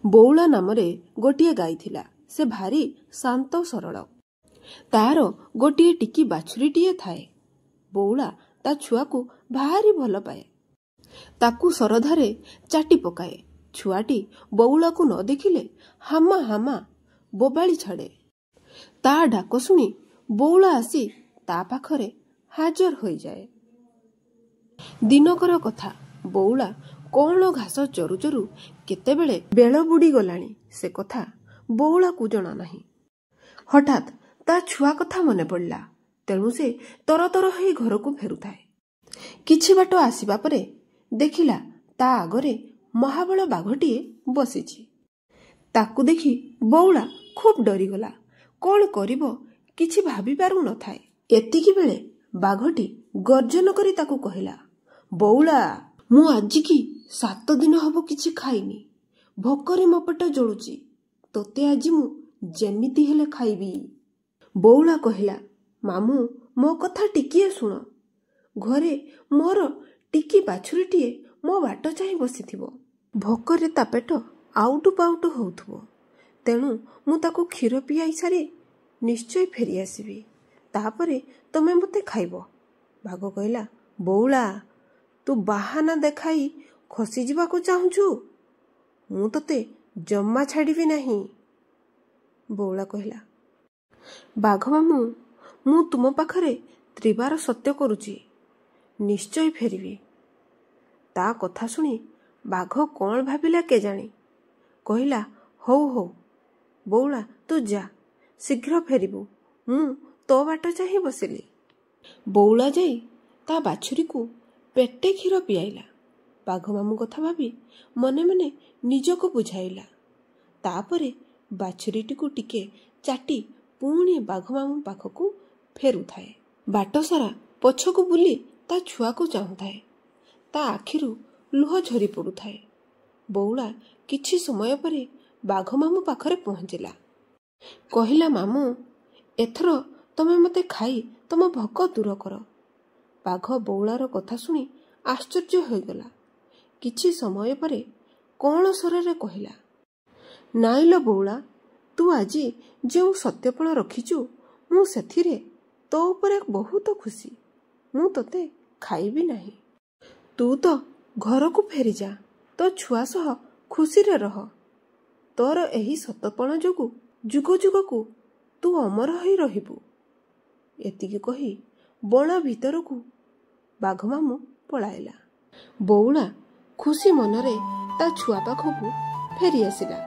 ବଉଳା ନାମରେ ଗୋଟିଏ ଗାଈ ଥିଲା। ସେ ଭାରି ଶାନ୍ତ ସରଳ। ତାର ଗୋଟିଏ ଟିକି ବାଛୁରୀଟିଏ ଥାଏ। ବଉଳା ତା ଛୁଆକୁ ଭାରି ଭଲ ପାଏ। ତାକୁ ଶରଧାରେ ଚାଟି ପକାଏ। ଛୁଆଟି ବଉଳାକୁ ନ ଦେଖିଲେ ହାମା ହାମା ବୋବାଳି ଛାଡ଼େ। ତା ଡାକ ଶୁଣି ବଉଳା ଆସି ତା ପାଖରେ ହାଜର ହୋଇଯାଏ। ଦିନକର କଥା, ବଉଳା କଅଁଳ ଘାସ ଚରୁ ଚରୁ କେତେବେଳେ ବେଳ ବୁଡ଼ିଗଲାଣି ସେ କଥା ବଉଳାକୁ ଜଣା ନାହିଁ। ହଠାତ୍ ତା ଛୁଆ କଥା ମନେ ପଡ଼ିଲା। ତେଣୁ ସେ ତରତର ହୋଇ ଘରକୁ ଫେରୁଥାଏ। କିଛି ବାଟ ଆସିବା ପରେ ଦେଖିଲା ତା ଆଗରେ ମହାବଳ ବାଘଟିଏ ବସିଛି। ତାକୁ ଦେଖି ବଉଳା ଖୁବ୍ ଡରିଗଲା। କ'ଣ କରିବ କିଛି ଭାବି ପାରୁନଥାଏ। ଏତିକିବେଳେ ବାଘଟି ଗର୍ଜନ କରି ତାକୁ କହିଲା, ବଉଳା, ମୁଁ ଆଜିକି 7 ଦିନ ହବ କିଛି ଖାଇନି। ଭୋକରେ ମୋ ପେଟ ଜଳୁଛି। ତୋତେ ଆଜି ମୁଁ ଯେମିତି ହେଲେ ଖାଇବି। ବଉଳା କହିଲା, ମାମୁଁ, ମୋ କଥା ଟିକିଏ ଶୁଣ। ଘରେ ମୋର ଟିକି ବାଛୁରୀଟିଏ ମୋ ବାଟ ଚାହିଁ ବସିଥିବ। ଭୋକରେ ତା ପେଟ ଆଉଟୁ ପାଉଟୁ ହେଉଥିବ। ତେଣୁ ମୁଁ ତାକୁ କ୍ଷୀର ପିଆଇ ସାରି ନିଶ୍ଚୟ ଫେରି ଆସିବି। ତାପରେ ତମେ ମୋତେ ଖାଇବ। ବାଘ କହିଲା, ବଉଳା, ତୁ ବାହାନା ଦେଖାଇ ଖସିଯିବାକୁ ଚାହୁଁଛୁ? ମୁଁ ତୋତେ ଜମା ଛାଡ଼ିବି ନାହିଁ। ବଉଳା କହିଲା, ବାଘ ମାମୁଁ, ମୁଁ ତୁମ ପାଖରେ ତ୍ରିବାର ସତ୍ୟ କରୁଛି। ନିଶ୍ଚୟ ଫେରିବି। ତା କଥା ଶୁଣି ବାଘ କ'ଣ ଭାବିଲା କେଜାଣି? କହିଲା, ହଉ ହଉ ବଉଳା, ତୁ ଯା, ଶୀଘ୍ର ଫେରିବୁ। ମୁଁ ତୋ ବାଟ ଚାହିଁ ବସିଲି। ବଉଳା ଯାଇ ତା ବାଛୁରୀକୁ ପେଟେ କ୍ଷୀର ପିଆଇଲା। ବାଘ ମାମୁଁ କଥା ଭାବି ମନେ ମନେ ନିଜକୁ ବୁଝାଇଲା। ତାପରେ ବାଛୁରୀଟିକୁ ଟିକେ ଚାଟି ପୁଣି ବାଘ ମାମୁଁ ପାଖକୁ ଫେରୁଥାଏ। ବାଟ ସାରା ପଛକୁ ବୁଲି ତା ଛୁଆକୁ ଚାହୁଁଥାଏ। ତା ଆଖିରୁ ଲୁହ ଝରି ପଡ଼ୁଥାଏ। ବଉଳା କିଛି ସମୟ ପରେ ବାଘ ମାମୁଁ ପାଖରେ ପହଞ୍ଚିଲା। କହିଲା, ମାମୁଁ, ଏଥର ତମେ ମୋତେ ଖାଇ ତମ ଭୋକ ଦୂର କର। ବାଘ ବଉଳାର କଥା ଶୁଣି ଆଶ୍ଚର୍ଯ୍ୟ ହୋଇଗଲା। କିଛି ସମୟ ପରେ କଅଁଳ ସ୍ୱରରେ କହିଲା, ନାଇଲୋ ବଉଳା, ତୁ ଆଜି ଯେଉଁ ସତ୍ୟପଣ ରଖିଛୁ, ମୁଁ ସେଥିରେ ତୋ ଉପରେ ବହୁତ ଖୁସି। ମୁଁ ତୋତେ ଖାଇବି ନାହିଁ। ତୁ ତ ଘରକୁ ଫେରିଯା। ତୋ ଛୁଆ ସହ ଖୁସିରେ ରହ। ତୋର ଏହି ସତପଣ ଯୋଗୁଁ ଯୁଗ ଯୁଗକୁ ତୁ ଅମର ହୋଇ ରହିବୁ। ଏତିକି କହି ବଣ ଭିତରକୁ ବାଘ ମାମୁଁ ପଳାଇଲା। ବଉଳା ଖୁସି ମନରେ ତା ଛୁଆ ପାଖକୁ ଫେରି ଆସିଲା।